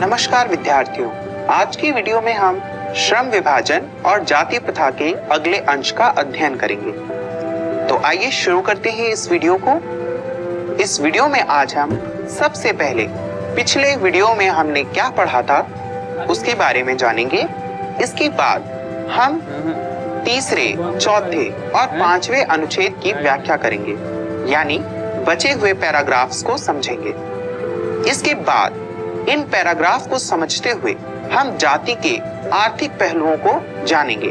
नमस्कार विद्यार्थियों, आज की वीडियो में हम श्रम विभाजन और जाति प्रथा के अगले अंश का अध्ययन करेंगे। तो आइए शुरू करते हैं इस वीडियो को। इस वीडियो में आज हम सबसे पहले पिछले वीडियो में हमने क्या पढ़ा था उसके बारे में जानेंगे। इसके बाद हम तीसरे, चौथे और पांचवें अनुच्छेद की व्याख्या करेंगे, यानी बचे हुए पैराग्राफ्स को समझेंगे। इसके बाद इन पैराग्राफ को समझते हुए हम जाति के आर्थिक पहलुओं को जानेंगे।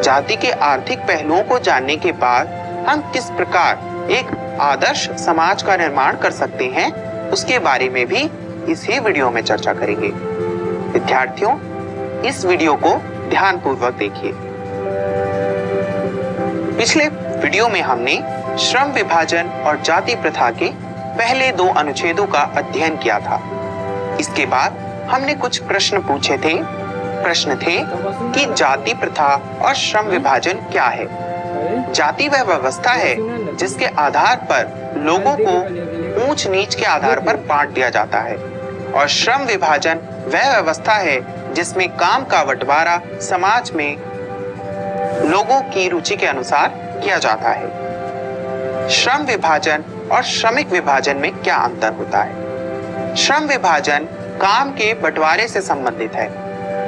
जाति के आर्थिक पहलुओं को जानने के बाद हम किस प्रकार एक आदर्श समाज का निर्माण कर सकते हैं उसके बारे में भी इसी वीडियो में चर्चा करेंगे। विद्यार्थियों, इस वीडियो को ध्यानपूर्वक देखिए। पिछले वीडियो में हमने श्रम विभाजन और जाति प्रथा के पहले 2 अनुच्छेदों का अध्ययन किया था। इसके बाद हमने कुछ प्रश्न पूछे थे। प्रश्न थे कि जाति प्रथा और श्रम विभाजन क्या है। जाति वह व्यवस्था है जिसके आधार पर लोगों को ऊंच नीच के आधार पर बांट दिया जाता है, और श्रम विभाजन वह व्यवस्था है जिसमें काम का बंटवारा समाज में लोगों की रुचि के अनुसार किया जाता है। श्रम विभाजन और श्रमिक विभाजन में क्या अंतर होता है? श्रम विभाजन काम के बंटवारे से संबंधित है,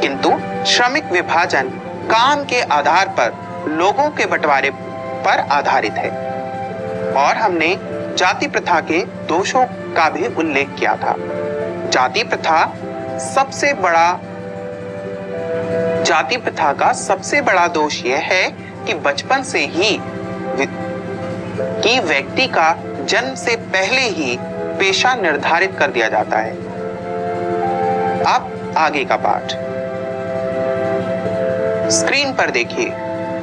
किंतु श्रमिक विभाजन काम के आधार पर लोगों के बंटवारे पर आधारित है। और हमने जाति प्रथा के दोषों का भी उल्लेख किया था। जाति प्रथा का सबसे बड़ा दोष यह है कि बचपन से ही व्यक्ति का जन्म से पहले ही पेशा निर्धारित कर दिया जाता है। अब आगे का पाठ स्क्रीन पर देखिए।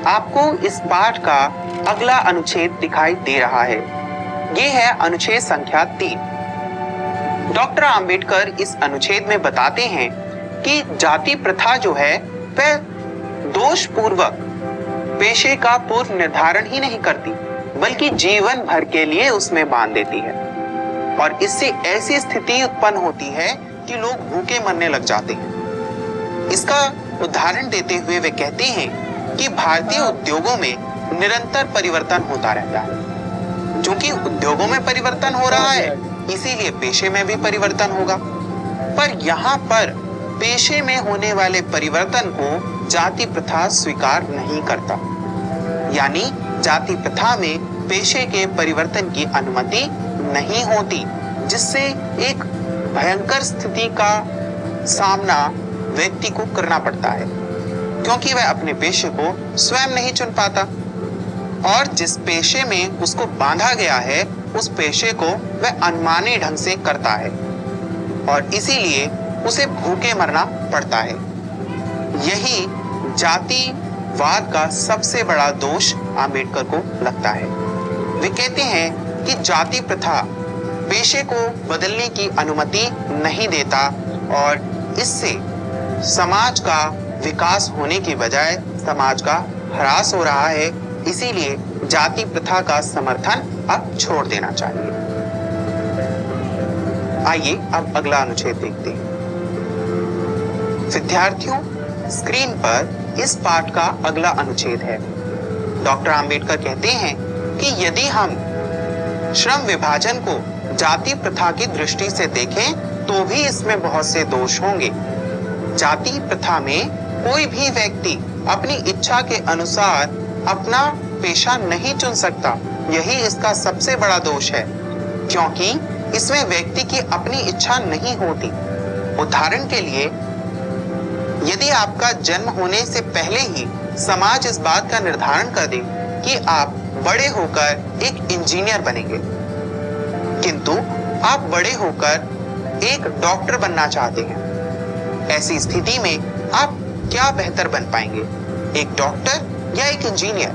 आपको इस पाठ का अगला अनुच्छेद दिखाई दे रहा है। ये है अनुच्छेद संख्या 3। डॉक्टर अंबेडकर इस अनुच्छेद में बताते हैं कि जाति प्रथा जो है वह दोषपूर्वक पेशे का पूर्व निर्धारण ही नहीं करती, बल्कि जीवन भर के लिए उसमें बांध देती है, और इससे ऐसी स्थिति उत्पन्न होती है कि लोग भूखे मरने लग जाते हैं। इसका उदाहरण देते हुए वे कहते हैं कि भारतीय उद्योगों में निरंतर परिवर्तन होता रहता है। क्योंकि उद्योगों में परिवर्तन हो रहा है, इसीलिए पेशे में भी परिवर्तन होगा। पर यहाँ पर पेशे में होने वाले परिवर्तन को जाति प्रथा स्वीकार नहीं करता, यानी जाति प्रथा में पेशे के परिवर्तन की अनुमति नहीं होती, जिससे एक भयंकर स्थिति का सामना व्यक्ति को करना पड़ता है, क्योंकि वह अपने पेशे को स्वयं नहीं चुन पाता, और जिस पेशे में उसको बांधा गया है उस पेशे को वह अनमाने ढंग से करता है, और इसीलिए उसे भूखे मरना पड़ता है। यही जातिवाद का सबसे बड़ा दोष अंबेडकर को लगता है। वे कहते हैं कि जाति प्रथा पेशे को बदलने की अनुमति नहीं देता, और इससे समाज का विकास होने के बजाय समाज का ह्रास हो रहा है। इसीलिए जाति प्रथा का समर्थन अब छोड़ देना चाहिए। आइए अब अगला अनुच्छेद देखते हैं। विद्यार्थियों, स्क्रीन पर इस पाठ का अगला अनुच्छेद है। डॉक्टर अंबेडकर कहते हैं कि यदि हम श्रम विभाजन को जाति प्रथा की दृष्टि से देखें तो भी इसमें बहुत से दोष होंगे। जाति प्रथा में कोई भी व्यक्ति अपनी इच्छा के अनुसार अपना पेशा नहीं चुन सकता। यही इसका सबसे बड़ा दोष है, क्योंकि इसमें व्यक्ति की अपनी इच्छा नहीं होती। उदाहरण के लिए, यदि आपका जन्म होने से पहले ही समाज इस बात का निर्धारण कर दे कि आप बड़े होकर एक इंजीनियर बनेंगे, किंतु आप बड़े होकर एक डॉक्टर बनना चाहते हैं, ऐसी स्थिति में आप क्या बेहतर बन पाएंगे, एक डॉक्टर या एक इंजीनियर?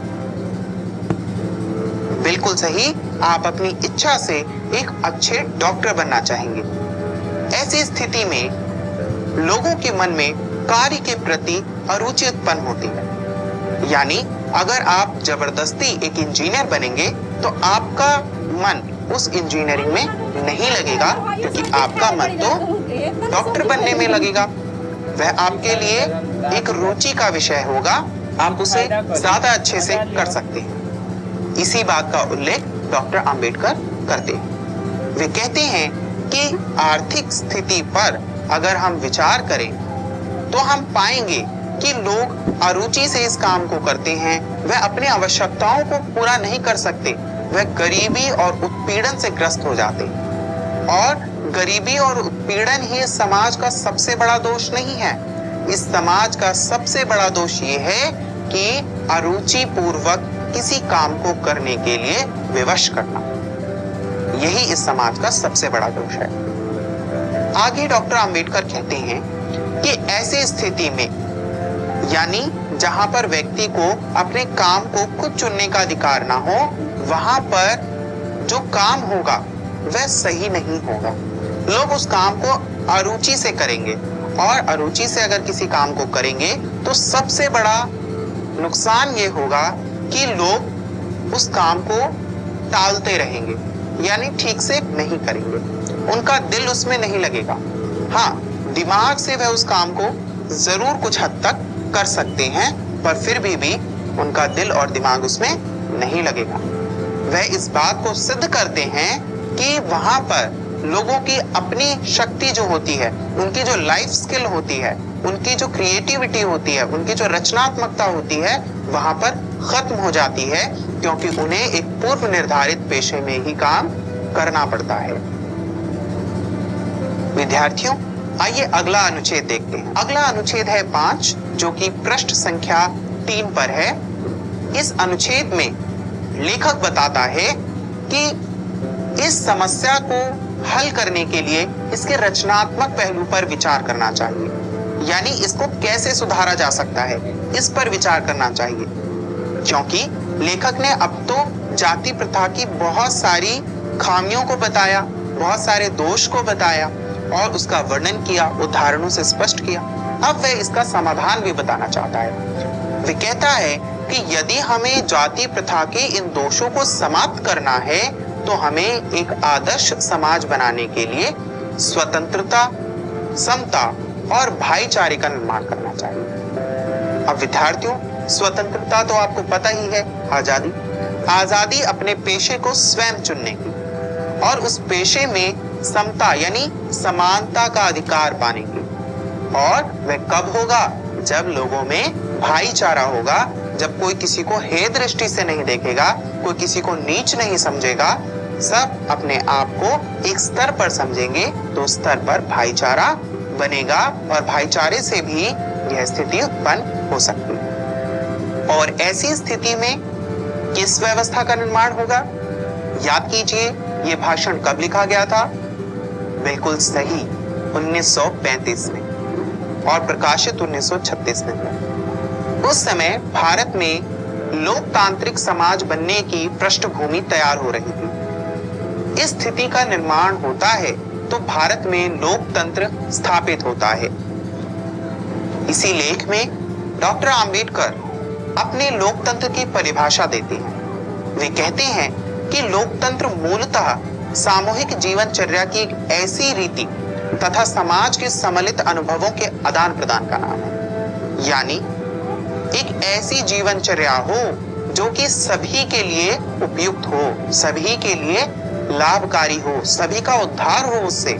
बिल्कुल सही, आप अपनी इच्छा से एक अच्छे डॉक्टर बनना चाहेंगे। ऐसी स्थिति में लोगों के मन में कार्य के प्रति अरुचि उत्पन्न होती है, यानी अगर आप जबरदस्ती एक इंजीनियर बनेंगे तो आपका मन उस इंजीनियरिंग में नहीं लगेगा, क्योंकि आपका मन तो डॉक्टर बनने में लगेगा, वह आपके लिए एक रुचि का विषय होगा, आप उसे ज्यादा अच्छे से कर सकते हैं। इसी बात का उल्लेख डॉक्टर अंबेडकर करते हैं। वे कहते हैं कि आर्थिक स्थिति पर अगर हम विचार करें तो हम पाएंगे कि लोग अरुचि से इस काम को करते हैं, वह अपनी आवश्यकताओं को पूरा नहीं कर सकते, वह गरीबी और उत्पीड़न से ग्रस्त हो जाते हैं। और गरीबी और उत्पीड़न ही समाज का सबसे बड़ा दोष नहीं है। इस समाज का सबसे बड़ा दोष ये है कि अरुचि पूर्वक किसी काम को करने के लिए विवश करना, यही इस समाज का सबसे बड़ा दोष है। आगे डॉक्टर अंबेडकर कहते हैं कि ऐसी स्थिति में, यानी जहां पर व्यक्ति को अपने काम को खुद चुनने का अधिकार ना हो, वहां पर जो काम होगा वह सही नहीं होगा। लोग उस काम को अरुचि से करेंगे, और अरुचि से अगर किसी काम को करेंगे तो सबसे बड़ा नुकसान ये होगा कि लोग उस काम को टालते रहेंगे, यानी ठीक से नहीं करेंगे, उनका दिल उसमें नहीं लगेगा। हाँ, दिमाग से वह उस काम को जरूर कुछ हद तक कर सकते हैं, पर फिर भी उनका दिल और दिमाग उसमें नहीं लगेगा। वह इस बात को सिद्ध करते हैं कि वहां पर लोगों की अपनी शक्ति जो होती है, उनकी जो लाइफ स्किल होती है, उनकी जो क्रिएटिविटी होती है, उनकी जो रचनात्मकता होती है, वहां पर खत्म हो जाती है, क्योंकि उन्हें एक पूर्व निर्धारित पेशे में ही काम करना पड़ता है। विद्यार्थियों, आइए अगला अनुच्छेद देखते हैं। अगला अनुच्छेद है 5, जो कि पृष्ठ संख्या 3 पर है। इस अनुच्छेद में लेखक बताता है कि इस समस्या को हल करने के लिए इसके रचनात्मक पहलू पर विचार करना चाहिए, यानी इसको कैसे सुधारा जा सकता है, इस पर विचार करना चाहिए। क्योंकि लेखक ने अब तो जाति प्रथा की बहुत सारी खामियों को बताया, बहुत सारे दोष को बताया और उसका वर्णन किया, उदाहरणों से स्पष्ट किया। अब वह इसका समाधान भी बताना चाहता है। वह कहता है कि यदि हमें जाति प्रथा के इन दोषों को समाप्त करना है तो हमें एक आदर्श समाज बनाने के लिए स्वतंत्रता, समता और भाईचारे का निर्माण करना चाहिए। अब विद्यार्थियों, स्वतंत्रता तो आपको पता ही है, आजादी। आजादी अपने पेशे को स्वयं चुनने की, और उस पेशे में समता यानी समानता का अधिकार पाने की। और वह कब होगा? जब लोगों में भाईचारा होगा, जब कोई किसी को हे दृष्टि से नहीं देखेगा, कोई किसी को नीच नहीं समझेगा, सब अपने आप को एक स्तर पर समझेंगे, तो स्तर पर भाईचारा बनेगा और भाईचारे से भी यह स्थिति उत्पन्न हो सकती है। और ऐसी स्थिति में किस व्यवस्था का निर्माण होगा? याद कीजिए, यह भाषण कब लिखा गया था? बिल्कुल सही, 1935 में, और प्रकाशित 1936 में। उस समय भारत में लोकतांत्रिक समाज बनने की पृष्ठभूमि तैयार हो रही थी। इस स्थिति का निर्माण होता है तो भारत में लोकतंत्र स्थापित होता है। इसी लेख में डॉक्टर अंबेडकर अपने लोकतंत्र की परिभाषा देते हैं। वे कहते हैं कि लोकतंत्र मूलतः सामूहिक जीवनचर्या की एक ऐसी रीति तथा समाज के सम्मिलित अनुभवों के आदान प्रदान का नाम है। यानी एक ऐसी जीवनचर्या हो जो कि सभी के लिए उपयुक्त हो, सभी के लिए लाभकारी हो, सभी का उद्धार हो उससे,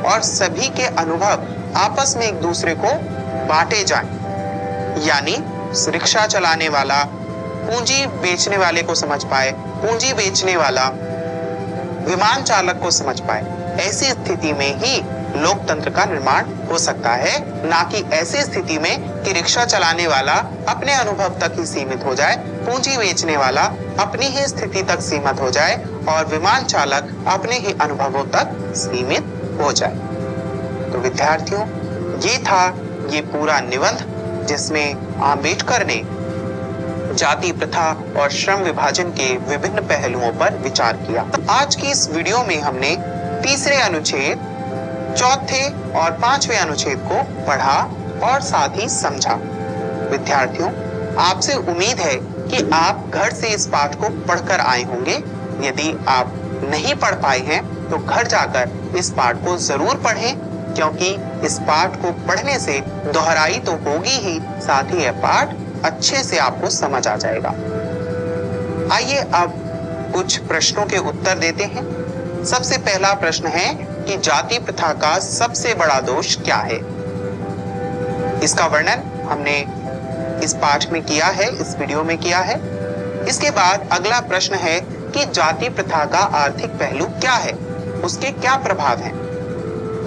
और सभी के अनुभव आपस में एक दूसरे को बांटे जाएं। यानी रिक्शा चलाने वाला पूंजी बेचने वाले को समझ पाए, पूंजी बेचने वाला विमान चालक को समझ पाए। ऐसी स्थिति में ही लोकतंत्र का निर्माण हो सकता है, ना कि ऐसी स्थिति में कि रिक्शा चलाने वाला अपने अनुभव तक ही सीमित हो जाए, पूंजी बेचने वाला अपनी ही स्थिति तक सीमित हो जाए और विमान चालक अपने ही अनुभवों तक सीमित हो जाए। तो विद्यार्थियों, ये था ये पूरा निबंध जिसमें अंबेडकर ने जाति प्रथा और श्रम विभाजन के विभिन्न पहलुओं पर विचार किया। आज की इस वीडियो में हमने तीसरे अनुच्छेद, चौथे और पांचवें अनुच्छेद को पढ़ा और साथ ही समझा। विद्यार्थियों, आपसे उम्मीद है कि आप घर से इस पाठ को पढ़कर आए होंगे। यदि आप नहीं पढ़ पाए हैं तो घर जाकर इस पाठ को जरूर पढ़ें क्योंकि इस पाठ को पढ़ने से दोहराई तो होगी ही, साथ ही यह पाठ अच्छे से आपको समझ आ जाएगा। आइए अब कुछ प्रश्नों के उत्तर देते हैं। सबसे पहला प्रश्न है कि जाति प्रथा का सबसे बड़ा दोष क्या है? इसका वर्णन हमने इस पाठ में किया है, इस वीडियो में किया है। इसके बाद अगला प्रश्न है कि जाति प्रथा का आर्थिक पहलू क्या है, उसके क्या प्रभाव हैं?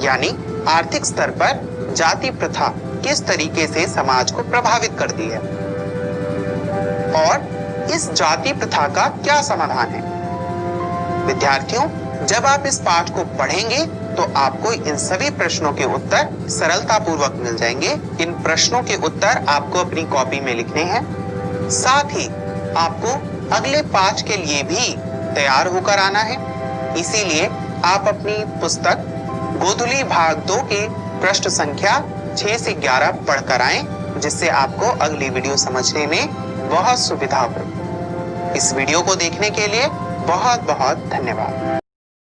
यानी आर्थिक स्तर पर जाति प्रथा किस तरीके से समाज को प्रभावित करती है और इस जाति प्रथा का क्या समाधान है? विद्यार्थियों, जब आप इस पाठ को पढ़ेंगे तो आपको इन सभी प्रश्नों के उत्तर सरलता पूर्वक मिल जाएंगे। इन प्रश्नों के उत्तर आपको अपनी कॉपी में लिखने हैं। साथ ही आपको अगले पाठ के लिए भी तैयार होकर आना है। इसीलिए आप अपनी पुस्तक गोधुली भाग 2 के पृष्ठ संख्या 6 से 11 पढ़कर आएं, जिससे आपको अगली वीडियो समझने में बहुत सुविधा हो। इस वीडियो को देखने के लिए बहुत बहुत धन्यवाद।